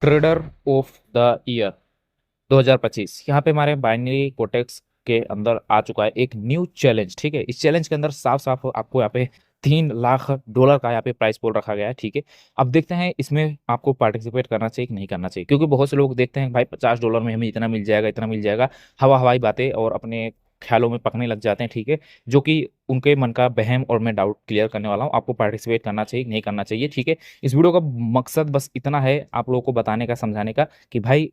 Trader of the year 2025 यहाँ पे हमारे बाइनरी कोटेक्स के अंदर आ चुका है एक न्यू चैलेंज। ठीक है, इस चैलेंज के अंदर साफ साफ आपको यहाँ पे $3 लाख का यहाँ पे प्राइस पोल रखा गया है। ठीक है, अब देखते हैं इसमें आपको पार्टिसिपेट करना चाहिए कि नहीं करना चाहिए, क्योंकि बहुत से लोग देखते हैं भाई $50 में हमें इतना मिल जाएगा इतना मिल जाएगा, हवा हवाई बातें और अपने ख्यालों में पकने लग जाते हैं। ठीक है, जो कि उनके मन का वहम और मैं डाउट क्लियर करने वाला हूँ। आपको पार्टिसिपेट करना चाहिए नहीं करना चाहिए। ठीक है, इस वीडियो का मकसद बस इतना है आप लोगों को बताने का समझाने का कि भाई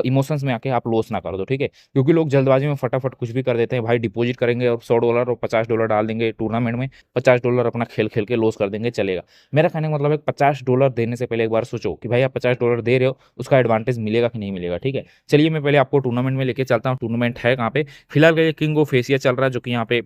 इमोशंस में आके आप लॉस ना कर दो। ठीक है, क्योंकि लोग जल्दबाजी में फटाफट कुछ भी कर देते हैं भाई, डिपॉजिट करेंगे और $100 और $50 डाल देंगे टूर्नामेंट में, $50 अपना खेल खेल के लॉस कर देंगे, चलेगा। मेरा कहने का मतलब है $50 देने से पहले एक बार सोचो कि भाई आप $50 दे रहे हो, उसका एडवांटेज मिलेगा कि नहीं मिलेगा। ठीक है, चलिए मैं पहले आपको टूर्नामेंट में लेके चलता हूँ। टूर्नामेंट है कहाँ पे, फिलहाल ये किंग ऑफ एशिया चल रहा है, जो कि यहाँ पे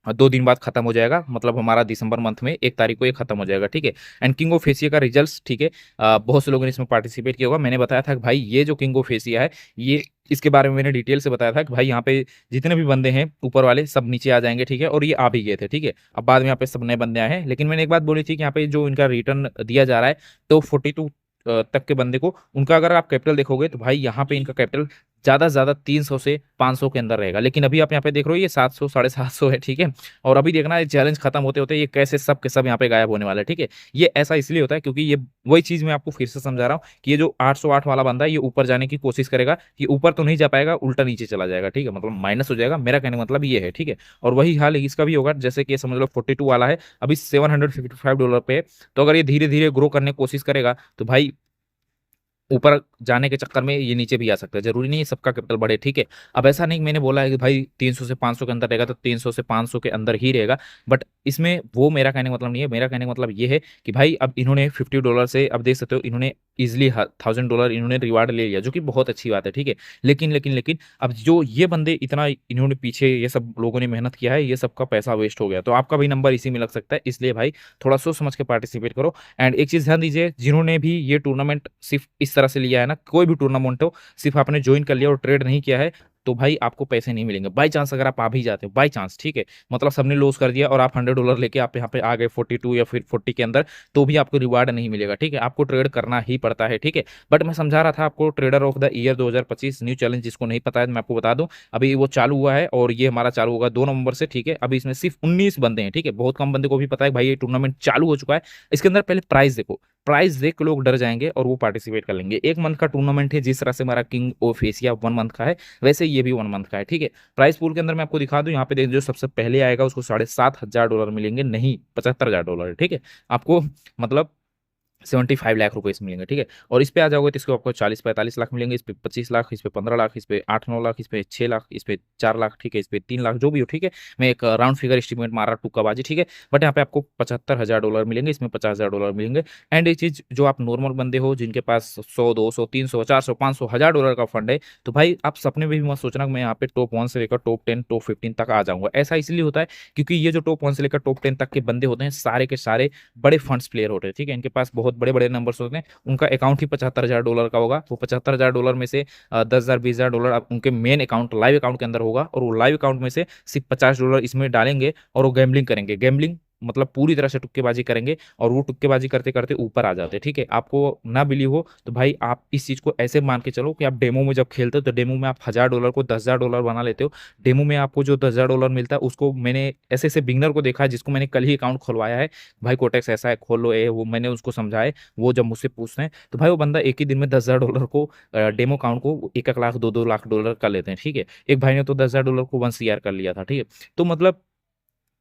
2 दिन बाद खत्म हो जाएगा, मतलब हमारा दिसंबर मंथ में 1 तारीख को ये खत्म हो जाएगा। ठीक है, एंड किंग ऑफ एशिया का रिजल्ट्स, ठीक है, बहुत से लोगों ने इसमें पार्टिसिपेट किया होगा। मैंने बताया था कि भाई ये जो किंग ऑफ एशिया है, ये इसके बारे में मैंने डिटेल से बताया था कि भाई यहाँ पे जितने भी बंदे हैं ऊपर वाले सब नीचे आ जाएंगे। ठीक है, और ये आ भी गए थे। ठीक है, अब बाद में यहाँ पे सब नए बंदे आए हैं, लेकिन मैंने एक बात बोली थी कि यहाँ पे जो इनका रिटर्न दिया जा रहा है तो 42 तक के बंदे को, उनका अगर आप कैपिटल देखोगे तो भाई यहाँ पे इनका कैपिटल ज्यादा से ज्यादा 300 से 500 के अंदर रहेगा, लेकिन अभी आप यहाँ पे देख रहे हो ये 700 750 है। ठीक है, और अभी देखना है चैलेंज खत्म होते होते ये कैसे सब के सब यहाँ पे गायब होने वाले हैं। ठीक है, ये ऐसा इसलिए होता है क्योंकि ये वही चीज मैं आपको फिर से समझा रहा हूँ कि ये जो 808 वाला बंदा है ये ऊपर जाने की कोशिश करेगा, ये ऊपर तो नहीं जा पाएगा, उल्टा नीचे चला जाएगा। ठीक है, मतलब माइनस हो जाएगा, मेरा कहने का मतलब ये है। ठीक है, और वही हाल इसका भी होगा, जैसे कि समझ लो 42 वाला है अभी $755 पे है, तो अगर ये धीरे धीरे ग्रो करने की कोशिश करेगा तो भाई ऊपर जाने के चक्कर में ये नीचे भी आ सकता है, जरूरी नहीं है सबका कैपिटल बढ़े। ठीक है, अब ऐसा नहीं मैंने बोला है कि भाई 300 से 500 के अंदर रहेगा तो 300 से 500 के अंदर ही रहेगा, बट इसमें वो मेरा कहने का मतलब नहीं है। मेरा कहने का मतलब ये है कि भाई अब इन्होंने $50 से, अब देख सकते हो इन्होंने इजिली $1000 इन्होंने रिवार्ड ले लिया, जो कि बहुत अच्छी बात है। ठीक है, लेकिन अब जो ये बंदे इतना इन्होंने पीछे ये सब लोगों ने मेहनत किया है, ये सबका पैसा वेस्ट हो गया, तो आपका भी नंबर इसी में लग सकता है। इसलिए भाई थोड़ा सोच समझ के पार्टिसिपेट करो। एंड एक चीज ध्यान दीजिए, जिन्होंने भी ये टूर्नामेंट सिर्फ इस तरह से लिया है ना, कोई भी टूर्नामेंट हो, सिर्फ आपने ज्वाइन कर लिया और ट्रेड नहीं किया है, तो भाई आपको पैसे नहीं मिलेंगे। बाई चांस अगर आप आ भी जाते हो, बाई चांस, ठीक है, मतलब सबने लॉस कर दिया और आप $100 लेके आप यहाँ पे आ गए 42 या फिर 40 के अंदर, तो भी आपको रिवार्ड नहीं मिलेगा। ठीक है, आपको ट्रेड करना ही पड़ता है। ठीक है, बट मैं समझा रहा था आपको trader of the year 2025 new challenge, जिसको नहीं पता है मैं आपको बता दूं, अभी वो चालू हुआ है और ये हमारा चालू होगा 2 नवंबर से। ठीक है, अभी इसमें सिर्फ 19 बंदे हैं। ठीक है, बहुत कम बंदे को भी पता है भाई ये टूर्नामेंट चालू हो चुका है। इसके अंदर पहले प्राइस देखो, प्राइस देख के लोग डर जाएंगे और वो पार्टिसिपेट कर लेंगे। 1 मंथ का टूर्नामेंट है, जिस तरह से हमारा किंग ऑफ एशिया 1 मंथ का है, वैसे ये भी 1 मंथ का है। ठीक है, प्राइस पूल के अंदर मैं आपको दिखा दूं, यहाँ पे देख जो सबसे पहले आएगा उसको $7500 मिलेंगे, नहीं $75,000। ठीक है, आपको मतलब 75 लाख रुपए इसमें मिलेंगे। ठीक है, और इस पे आ जाओगे तो इसको आपको 40-45 लाख मिलेंगे, इस पे 25 लाख, इस पे 15 लाख, इस पे 8-9 लाख, इस पे 6 लाख, इस पे 4 लाख। ठीक है, इस पे 3 लाख, जो भी हो। ठीक है, मैं एक राउंड फिगर एस्टिमेट मार रहा, तुक्काबाजी। ठीक है, बट यहाँ पे आपको $75,000 मिलेंगे, इसमें $50,000 मिलेंगे। एंड ये चीज जो आप नॉर्मल बंदे हो जिनके पास 100 200 300 400 500 1000 डॉलर का फंड है, तो भाई आप सपने में भी मत सोचना कि मैं यहाँ पे टॉप 1 से लेकर टॉप 10 टॉप 15 तक आ जाऊंगा। ऐसा इसलिए होता है क्योंकि ये जो टॉप 1 से लेकर टॉप 10 तक के बंदे होते हैं, सारे के सारे बड़े फंड्स प्लेयर होते हैं। ठीक है, इनके पास बहुत बड़े बड़े नंबर्स होते हैं, उनका अकाउंट ही $75,000 का होगा। वो $75,000 में से 10,000 $20,000 उनके मेन अकाउंट लाइव अकाउंट के अंदर होगा, और वो लाइव अकाउंट में से सिर्फ $50 इसमें डालेंगे और वो गैम्बलिंग करेंगे। गैम्बलिंग मतलब पूरी तरह से तुक्केबाजी करेंगे, और वो तुक्केबाजी करते करते ऊपर आ जाते हैं। ठीक है, आपको ना बिलीव हो तो भाई आप इस चीज को ऐसे मान के चलो कि आप डेमो में जब खेलते हो तो डेमो में आप $1000 को $10,000 बना लेते हो। डेमो में आपको जो $10,000 मिलता है उसको मैंने ऐसे ऐसे बिगनर को देखा है जिसको मैंने कल ही अकाउंट खुलवाया है, भाई कोटेक्स ऐसा है खोल लो, वो मैंने उसको समझाए, वो जब मुझसे पूछते हैं तो भाई वो बंदा एक ही दिन में $10,000 को डेमो अकाउंट को 1-1 लाख 2-2 लाख डॉलर कर लेते हैं। ठीक है, एक भाई ने तो $10,000 को 1 CR कर लिया था। ठीक है, तो मतलब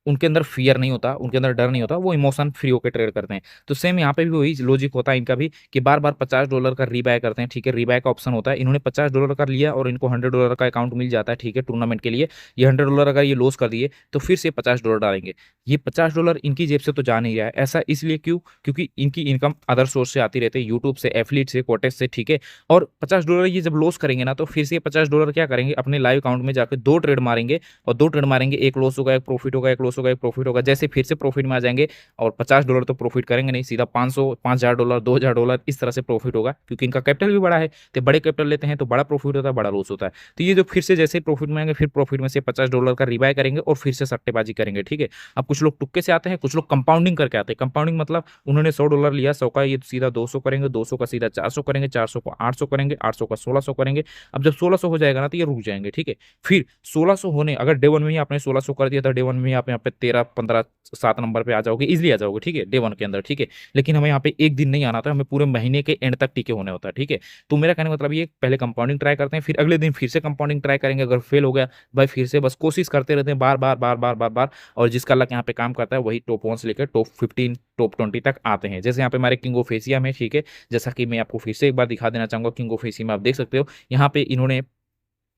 उनके अंदर फियर नहीं होता, उनके अंदर डर नहीं होता, वो इमोशन फ्री होकर ट्रेड करते हैं। तो सेम यहाँ पे भी वही लॉजिक होता है इनका भी कि बार बार $50 का रीबाय करते हैं। ठीक है, रीबाय का ऑप्शन होता है, इन्होंने $50 का लिया और इनको $100 का अकाउंट मिल जाता है। ठीक है, टूर्नामेंट के लिए ये $100 अगर ये लॉस कर दिए तो फिर से $50 डालेंगे। ये $50 इनकी जेब से तो जा नहीं रहा है, ऐसा इसलिए क्यों, क्योंकि इनकी इनकम अदर सोर्स से आती रहती है, यूट्यूब से, एफिलिएट से, कोटेक्स से। ठीक है, और $50 ये जब लॉस करेंगे ना तो फिर से $50 क्या करेंगे, अपने लाइव अकाउंट में जाकर 2 ट्रेड मारेंगे, और 2 ट्रेड मारेंगे, एक लॉस होगा एक प्रॉफिट होगा, एक लॉस होगा, एक प्रॉफिट होगा। जैसे फिर से प्रॉफिट में आ जाएंगे और $50 तो प्रॉफिट करेंगे नहीं, सीधा 500, $5000, $2000 इस तरह से प्रॉफिट होगा, क्योंकि इनका कैपिटल भी बड़ा है। तो बड़े कैपिटल लेते हैं तो बड़ा प्रॉफिट होता है, बड़ा लॉस होता है। तो ये जो फिर से जैसे प्रॉफिट में आएंगे, फिर प्रॉफिट में से $50 का रिबाय करेंगे और फिर से सट्टेबाजी करेंगे, ठीक है। अब कुछ लोग तुक्के से आते हैं, कुछ लोग कंपाउंडिंग करके आते हैं। कंपाउंडिंग मतलब उन्होंने $100 लिया, 100 का ये सीधा 200 करेंगे, 200 का सीधा 400 करेंगे, 400 को 800 करेंगे, 800 का 1600 करेंगे। अब जब 1600 हो जाएगा ना तो ये रुक जाएंगे, ठीक है। फिर 1600 होने, अगर डे वन में ही आपने 1600 कर दिया था, डे वन में ही आप यहाँ पे 13, 15, 7 नंबर पे आ जाओगे, इजिली आ जाओगे, ठीक है, डे वन के अंदर, ठीक है। लेकिन हमें यहाँ पे एक दिन नहीं आना था, हमें पूरे महीने के एंड तक टीके होने होता है, ठीक है। तो मेरा कहने का मतलब ये, पहले कंपाउंडिंग ट्राई करते हैं, फिर अगले दिन फिर से कंपाउंडिंग ट्राई करेंगे। अगर फेल हो गया भाई, फिर से बस कोशिश करते रहते हैं, बार बार बार बार बार बार। और जिसका लक यहाँ पे काम करता है वही टॉप 1 से लेकर टॉप 15, टॉप 20 तक आते हैं। जैसे यहाँ पे हमारे किंग ऑफ एशिया में, ठीक है, जैसा कि मैं आपको फिर से एक बार दिखा देना चाहूंगा, किंग ऑफ एशिया में आप देख सकते हो यहाँ पे इन्होंने,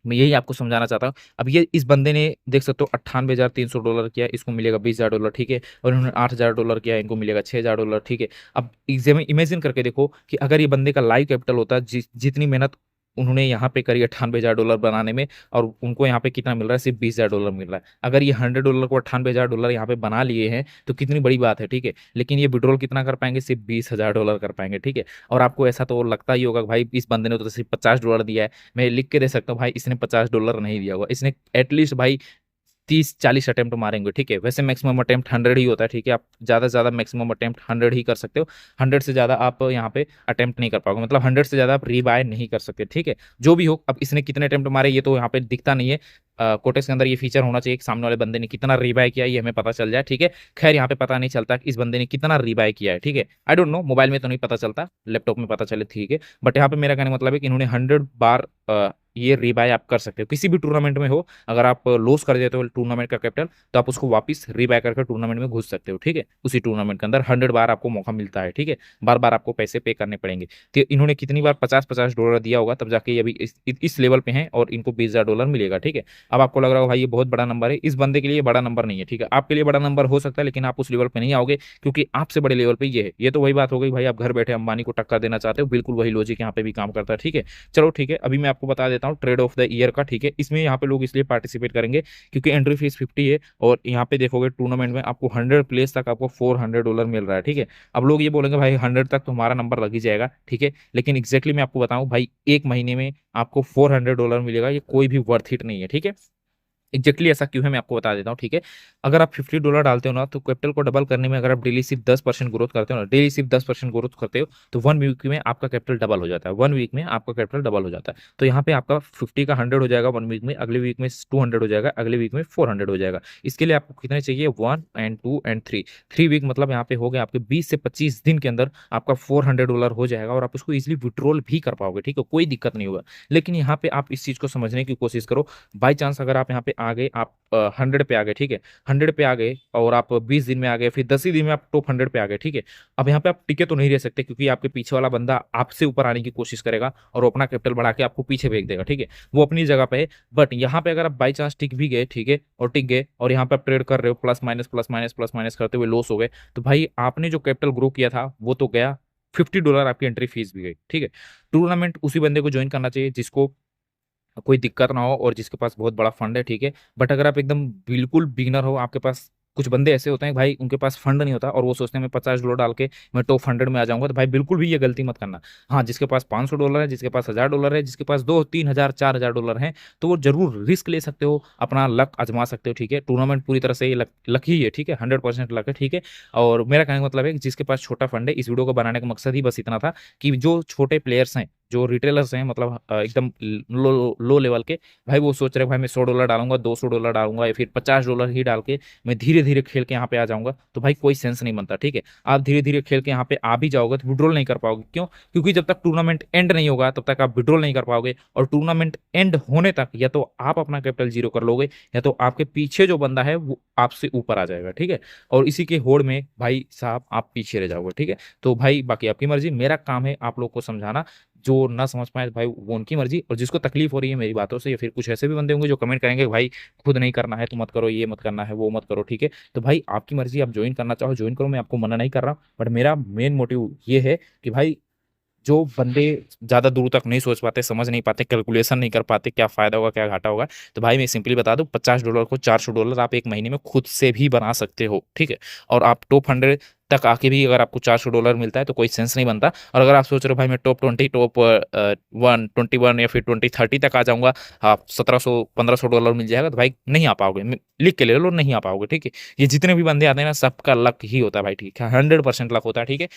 मैं यही आपको समझाना चाहता हूँ। अब ये इस बंदे ने देख सकते हो $98,300 किया, इसको मिलेगा $20,000, ठीक है। और इन्होंने $8,000 किया, इनको मिलेगा $6,000, ठीक है। अब एग्जाम इमेजिन करके देखो कि अगर ये बंदे का लाइव कैपिटल होता, जितनी मेहनत उन्होंने यहाँ पे करी $98,000 बनाने में, और उनको यहाँ पे कितना मिल रहा है, सिर्फ $20,000 मिल रहा है। अगर ये $100 को $98,000 यहाँ पे बना लिए हैं तो कितनी बड़ी बात है, ठीक है। लेकिन ये विड्रॉल कितना कर पाएंगे, सिर्फ $20,000 कर पाएंगे, ठीक है। और आपको ऐसा तो लगता ही होगा भाई इस बंदे ने तो सिर्फ $50 दिया है। मैं लिख के दे सकता हूँ भाई, इसने $50 नहीं दिया होगा, इसने एटलीस्ट भाई 30-40 अटेम्प्ट मारेंगे, ठीक है। वैसे मैक्सिमम अटेम्प्ट 100 ही होता है, ठीक है। आप ज़्यादा से ज़्यादा मैक्सिमम अटेम्प्ट 100 ही कर सकते हो। 100 से ज़्यादा आप यहाँ पे अटेम्प्ट नहीं कर पाओगे, मतलब 100 से ज़्यादा आप रीबाय नहीं कर सकते, ठीक है। जो भी हो, अब इसने कितने अटेम्प्ट मारे ये तो यहाँ पे दिखता नहीं है। कोटेक्स के अंदर ये फीचर होना चाहिए कि सामने वाले बंदे ने कितना रीबाय किया ये हमें पता चल जाए, ठीक है। खैर यहाँ पे पता नहीं चलता कि इस बंदे ने कितना रीबाय किया है, ठीक है। आई डोंट नो, मोबाइल में तो नहीं पता चलता, लैपटॉप में पता चले, ठीक है। बट यहाँ पे मेरा कहने का मतलब है कि इन्होंने 100 बार ये रीबाय आप कर सकते हो किसी भी टूर्नामेंट में हो। अगर आप लॉस कर देते हो टूर्नामेंट का कैपिटल, तो आप उसको वापस रीबाय करके टूर्नामेंट में घुस सकते हो, ठीक है। उसी टूर्नामेंट के अंदर 100 बार आपको मौका मिलता है, ठीक है। बार बार आपको पैसे पे करने पड़ेंगे। तो इन्होंने कितनी बार $50-50 दिया होगा, तब जाके ये अभी इस लेवल पे हैं और इनको $20,000 मिलेगा, ठीक है। अब आपको लग रहा होगा भाई ये बहुत बड़ा नंबर है, इस बंदे के लिए बड़ा नंबर नहीं है, ठीक है। आपके लिए बड़ा नंबर हो सकता है, लेकिन आप उस लेवल पे नहीं आओगे, क्योंकि आपसे बड़े लेवल पे ये है। ये तो वही बात हो गई भाई, आप घर बैठे अंबानी को टक्कर देना चाहते हो, बिल्कुल वही लॉजिक यहाँ पे भी काम करता है, ठीक है। चलो ठीक है, अभी मैं आपको बता देता हूँ ट्रेड ऑफ द ईयर का, ठीक है। इसमें यहाँ पे लोग इसलिए पार्टिसिपेट करेंगे क्योंकि एंट्री फीस 50 है, और यहाँ पे देखोगे टूर्नामेंट में आपको 100 प्लेस तक आपको $400 मिल रहा है, ठीक है। अब लोग ये बोलेंगे भाई 100 तक तो हमारा नंबर लग ही जाएगा, ठीक है। लेकिन एग्जैक्टली मैं आपको बताऊं भाई, एक महीने में आपको $400 मिलेगा, ये कोई भी वर्थ इट नहीं है, ठीक है। एग्जैक्टली ऐसा क्यों है मैं आपको बता देता हूँ, ठीक है। अगर आप $50 डालते हो ना, तो कैपिटल को डबल करने में अगर आप डेली सिर्फ 10% ग्रोथ करते हो ना, डेली सिर्फ 10% ग्रोथ करते हो, तो 1 वीक में आपका कैपिटल डबल हो जाता है। 1 वीक में आपका कैपिटल डबल हो जाता है। तो यहाँ पे आपका 50 का 100 हो जाएगा 1 वीक में, अगले वीक में 200 हो जाएगा, अगले वीक में 400 हो जाएगा। इसके लिए आपको कितने चाहिए, 1 and 2 and 3। 3 वीक मतलब यहाँ पे हो गया आपके 20 से 25 दिन के अंदर आपका $400 हो जाएगा, और आप उसको इजिली विड्रॉल भी कर पाओगे, ठीक है, कोई दिक्कत नहीं होगा। लेकिन यहाँ पे आप इस चीज को समझने की कोशिश करो। बाई चांस अगर आप यहाँ पे आ गए, आप 100 पे आ गए, ठीक है, 100 पे आ गए और आप 20 दिन में आ गए, फिर 10 ही दिन में आप टॉप 100 पे आ गए, ठीक है। अब यहाँ पे आप टिके तो नहीं रह सकते, क्योंकि आपके पीछे वाला बंदा आपसे ऊपर आने की कोशिश करेगा और वो अपना कैपिटल बढ़ा के आपको पीछे फेंक देगा, ठीक है। वो अपनी जगह पे है। बट यहाँ पे अगर आप बाई चांस टिक भी गए, ठीक है, और टिक गए और यहाँ पे आप ट्रेड कर रहे हो, plus minus plus minus plus minus करते हुए लॉस हो गए, तो भाई आपने जो कैपिटल ग्रो किया था वो तो गया, $50 आपकी एंट्री फीस भी गई, ठीक है। टूर्नामेंट उसी बंदे को ज्वाइन करना चाहिए जिसको कोई दिक्कत ना हो और जिसके पास बहुत बड़ा फंड है, ठीक है। बट अगर आप एकदम बिल्कुल बिगिनर हो, आपके पास, कुछ बंदे ऐसे होते हैं भाई उनके पास फंड नहीं होता और वो सोचते हैं मैं $50 डाल के मैं टॉप 100 में आ जाऊंगा, तो भाई बिल्कुल भी ये गलती मत करना। हाँ, जिसके पास $500 है, जिसके पास $1000 है, जिसके पास 2-3 हजार $4000 है, तो वो जरूर रिस्क ले सकते हो, अपना लक आजमा सकते हो, ठीक है। टूर्नामेंट पूरी तरह से ये लक ही है, ठीक है, 100% लक है, ठीक है। और मेरा कहने का मतलब है कि जिसके पास छोटा फंड है, इस वीडियो को बनाने का मकसद ही बस इतना था कि जो छोटे प्लेयर्स हैं, जो रिटेलर्स हैं, मतलब एकदम लो लेवल के, भाई वो सोच रहे हैं भाई मैं $100 डालूंगा, $200 डालूंगा, या फिर $50 ही डाल के मैं धीरे धीरे खेल के यहाँ पे आ जाऊंगा, तो भाई कोई सेंस नहीं बनता, ठीक है। आप धीरे धीरे खेल के यहाँ पे आ भी जाओगे तो विड्रॉल नहीं कर पाओगे, क्यों? क्योंकि जब तक टूर्नामेंट एंड नहीं होगा तब तक आप विड्रॉल नहीं कर पाओगे, और टूर्नामेंट एंड होने तक या तो आप अपना कैपिटल जीरो कर लोगे, या तो आपके पीछे जो बंदा है वो आपसे ऊपर आ जाएगा, ठीक है। और इसी के होड़ में भाई साहब आप पीछे रह जाओगे, ठीक है। तो भाई बाकी आपकी मर्जी, मेरा काम है आप लोग को समझाना। जो ना समझ पाए भाई वो उनकी मर्जी, और जिसको तकलीफ हो रही है मेरी बातों से, या फिर कुछ ऐसे भी बंदे होंगे जो कमेंट करेंगे भाई खुद नहीं करना है तो मत करो, ये मत करना है वो मत करो, ठीक है। तो भाई आपकी मर्जी, आप ज्वाइन करना चाहो ज्वाइन करो, मैं आपको मना नहीं कर रहा। बट मेरा मेन मोटिव ये है कि भाई जो बंदे ज़्यादा दूर तक नहीं सोच पाते, समझ नहीं पाते, कैलकुलेशन नहीं कर पाते, क्या फ़ायदा होगा, क्या घाटा होगा, तो भाई मैं सिंपली बता दूँ, $50 को $400 आप एक महीने में खुद से भी बना सकते हो, ठीक है? और आप टॉप 100 तक आके भी अगर आपको $400 मिलता है तो कोई सेंस नहीं बनता। और अगर आप सोच रहे हो भाई मैं टॉप 20, टॉप 121 या फिर 20-30 तक आ जाऊँगा, हाँ, $1700-1500 मिल जाएगा, तो भाई नहीं आ पाओगे। लिख के ले लो, नहीं आ पाओगे, ठीक है? ये जितने भी बंदे आते हैं ना, सबका लक ही होता है भाई, ठीक है? 100% लक होता है, ठीक है?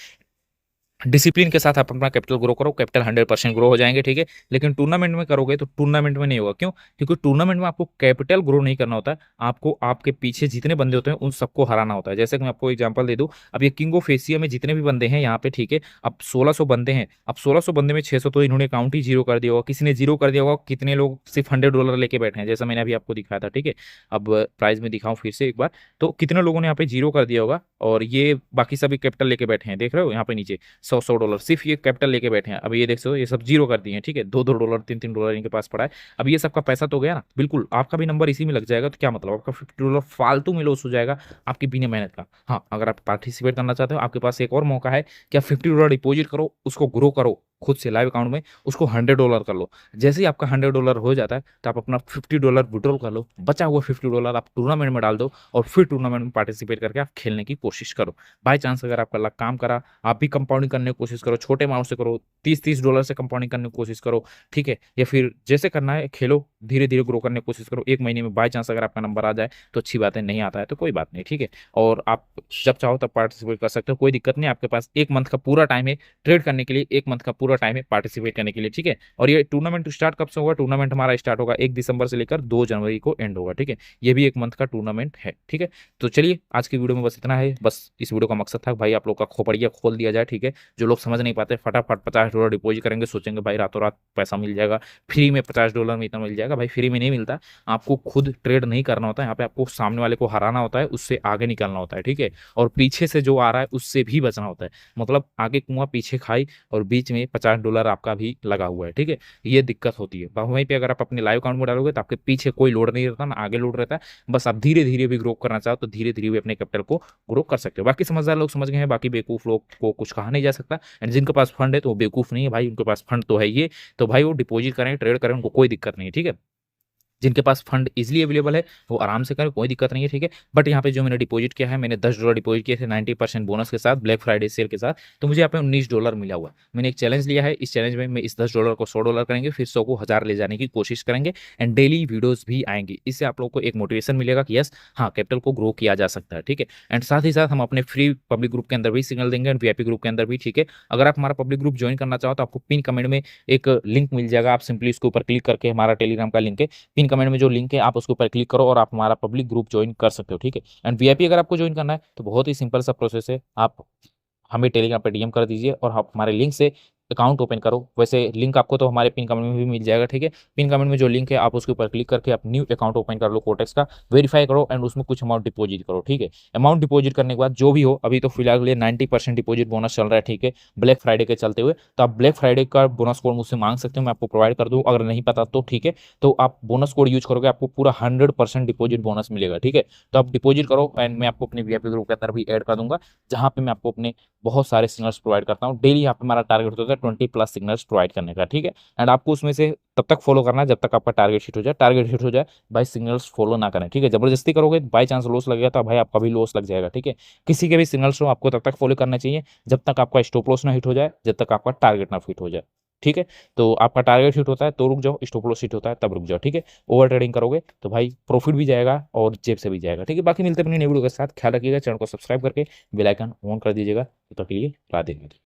डिसिप्लिन के साथ आप अपना कैपिटल ग्रो करो, कैपिटल 100% ग्रो हो जाएंगे, ठीक है? लेकिन टूर्नामेंट में करोगे तो टूर्नामेंट में नहीं होगा। क्यों? क्योंकि टूर्नामेंट में आपको कैपिटल ग्रो नहीं करना होता है, आपको आपके पीछे जितने बंदे होते हैं उन सबको हराना होता है। जैसे कि मैं आपको एग्जांपल दे दूं, अब ये किंग ऑफ एशिया में जितने भी बंदे हैं यहाँ पे, ठीक है, अब 1600 बंदे हैं, अब 1600 बंदे में 600 तो इन्होंने अकाउंट ही जीरो कर दिया होगा, किसी ने जीरो कर दिया होगा, कितने लोग सिर्फ $100 लेके बैठे हैं, जैसा मैंने अभी आपको दिखाया था, ठीक है? अब प्राइस में दिखाऊं फिर से एक बार, तो कितने लोगों ने यहाँ पे जीरो कर दिया होगा, और ये बाकी सभी कैपिटल लेके बैठे हैं, देख रहे हो यहाँ पे नीचे $100 सिर्फ ये कैपिटल लेके बैठे हैं। अब ये देख सो, ये सब जीरो कर दिए हैं, ठीक है? $2-2, $3-3 इनके पास पड़ा है। अब ये सबका पैसा तो गया ना, बिल्कुल आपका भी नंबर इसी में लग जाएगा। तो क्या मतलब, आपका $50 फालतू में लॉस हो जाएगा, आपकी बिना मेहनत का। हाँ, अगर आप पार्टिसिपेट करना चाहते हो, आपके पास एक और मौका है कि आप $50 डिपॉजिट करो, उसको ग्रो करो खुद से लाइव अकाउंट में, उसको $100 कर लो। जैसे ही आपका $100 हो जाता है तो आप अपना $50 विड्रॉल कर लो, बचा हुआ $50 आप टूर्नामेंट में डाल दो, और फिर टूर्नामेंट में पार्टिसिपेट करके आप खेलने की कोशिश करो। बाई चांस अगर आपका लक काम करा, आप भी कंपाउंडिंग करने की कोशिश करो, छोटे अमाउंट से करो, $30-30 से कंपाउंडिंग करने की कोशिश करो, ठीक है? या फिर जैसे करना है खेलो, धीरे धीरे ग्रो करने की कोशिश करो। एक महीने में बाई चांस अगर आपका नंबर आ जाए तो अच्छी बात है, नहीं आता है तो कोई बात नहीं, ठीक है? और आप जब चाहो तब पार्टिसिपेट कर सकते हो, कोई दिक्कत नहीं। आपके पास एक मंथ का पूरा टाइम है ट्रेड करने के लिए, एक मंथ का पूरा टाइम है पार्टिसिपेट करने के लिए, ठीक है? और ये टूर्नामेंट स्टार्ट कब से होगा? टूर्नामेंट हमारा स्टार्ट होगा 1 दिसंबर से लेकर 2 जनवरी को एंड होगा, ठीक है? ये भी एक मंथ का टूर्नामेंट है, ठीक है? तो चलिए, आज की वीडियो में बस इतना है। बस इस वीडियो का मकसद था भाई आप लोग का खोपड़िया खोल दिया जाए, ठीक है? जो लोग समझ नहीं पाते, फटाफट $50 डिपॉजिट करेंगे, सोचेंगे भाई रातों रात पैसा मिल जाएगा, फ्री में $50 में इतना मिल जाएगा। भाई फ्री में नहीं मिलता, आपको खुद ट्रेड नहीं करना होता है, यहाँ पे आपको सामने वाले को हराना होता है, उससे आगे निकलना होता है, ठीक है? और पीछे से जो आ रहा है उससे भी बचना होता है, मतलब आगे कुआं पीछे खाई, और बीच में $50 आपका भी लगा हुआ है, ठीक है? ये दिक्कत होती है। वहीं पे अगर आप अपने लाइव अकाउंट में डालोगे तो आपके पीछे कोई लोड नहीं रहता, ना आगे लोड रहता है। बस आप धीरे धीरे भी ग्रो करना चाहो तो धीरे धीरे भी अपने कैपिटल को ग्रो कर सकते हो। बाकी समझदार लोग समझ गए हैं, बाकी बेवकूफ लोग को कुछ कहा नहीं जा सकता। एंड जिनके पास फंड है तो वो बेवकूफ नहीं है भाई, उनके पास फंड तो है ये, तो भाई वो डिपॉजिट करें, ट्रेड करें, उनको कोई दिक्कत नहीं है, ठीक है? जिनके पास फंड इजीली अवेलेबल है वो आराम से करें, कोई दिक्कत नहीं है, ठीक है? बट यहाँ पे जो मैंने डिपॉजिट किया है, मैंने $10 डिपॉजिट किए थे 90% बोनस के साथ, ब्लैक फ्राइडे सेल के साथ, तो मुझे यहाँ पे $19 मिला हुआ है। मैंने एक चैलेंज लिया है, इस चैलेंज में मैं इस $10 को $100 करेंगे, फिर 100 को 1000 ले जाने की कोशिश करेंगे। एंड डेली वीडियोज भी आएंगी, इससे आप लोग को एक मोटिवेशन मिलेगा कि यस, हाँ, कैपिटल को ग्रो किया जा सकता है, ठीक है? एंड साथ ही साथ हम अपने फ्री पब्लिक ग्रुप के अंदर भी सिग्नल देंगे, एंड वीआईपी ग्रुप के अंदर भी, ठीक है? अगर आप हमारा पब्लिक ग्रुप ज्वाइन करना चाहो तो आपको पिन कमेंट में एक लिंक मिल जाएगा, आप सिंपली उसके ऊपर क्लिक करके, हमारा टेलीग्राम का लिंक है, पिन कमेंट में जो लिंक है आप उसके ऊपर क्लिक करो और आप हमारा पब्लिक ग्रुप ज्वाइन कर सकते हो, ठीक है? एंड वीआईपी अगर आपको ज्वाइन करना है तो बहुत ही सिंपल सा प्रोसेस है, आप हमें टेलीग्राम पे डीएम कर दीजिए और आप हमारे लिंक से अकाउंट ओपन करो। वैसे लिंक आपको तो हमारे पिन कमेंट में भी मिल जाएगा, ठीक है? पिन कमेंट में जो लिंक है आप उसके ऊपर क्लिक करके आप न्यू अकाउंट ओपन कर लो कोटेक्स का, वेरीफाई करो, एंड उसमें कुछ अमाउंट डिपॉजिट करो, ठीक है? अमाउंट डिपॉजिट करने के बाद जो भी हो, अभी तो फिलहाल के लिए 90% डिपॉजिट बोनस चल रहा है, ठीक है? ब्लैक फ्राइडे के चलते हुए, तो आप ब्लैक फ्राइडे का बोनस कोड मुझसे मांग सकते हो, मैं आपको प्रोवाइड कर दूँ। अगर नहीं पता तो ठीक है, तो आप बोनस कोड यूज करोगे, आपको पूरा 100% डिपॉजिट बोनस मिलेगा, ठीक है? तो आप डिपॉजिट करो, एंड मैं आपको अपने वीआईपी ग्रुप के अंदर भी ऐड कर दूंगा, जहां पे मैं आपको अपने बहुत सारे सिग्नल्स प्रोवाइड करता हूँ डेली। यहाँ पे हमारा टारगेट होता है 20+ सिग्नल्स प्रोवाइड करने का, ठीक है? एंड आपको उसमें से तब तक फॉलो करना है जब तक आपका टारगेट हिट हो जाए। टारगेट हिट हो जाए भाई, सिग्नल्स फॉलो ना करें, ठीक है? जबरदस्ती करोगे, बाई चांस लॉस लग गया तो भाई आपका भी लॉस लग जाएगा, ठीक है? किसी के भी सिग्नल्स हो आपको तब तक फॉलो करना चाहिए जब तक आपका स्टॉप लॉस ना हिट हो जाए, जब तक आपका टारगेट ना हिट हो जाए, ठीक है? तो आपका टारगेट हिट होता है तो रुक जाओ, स्टॉप लॉस हिट होता है तब रुक जाओ, ठीक है? ओवर ट्रेडिंग करोगे तो भाई प्रॉफिट भी जाएगा और जेब से भी जाएगा, ठीक है? बाकी मिलते हैं अपनी नई वीडियो के साथ, ख्याल रखिएगा, चैनल को सब्सक्राइब करके बेल आइकन ऑन कर दीजिएगा। तो तक के लिए राधे राधे।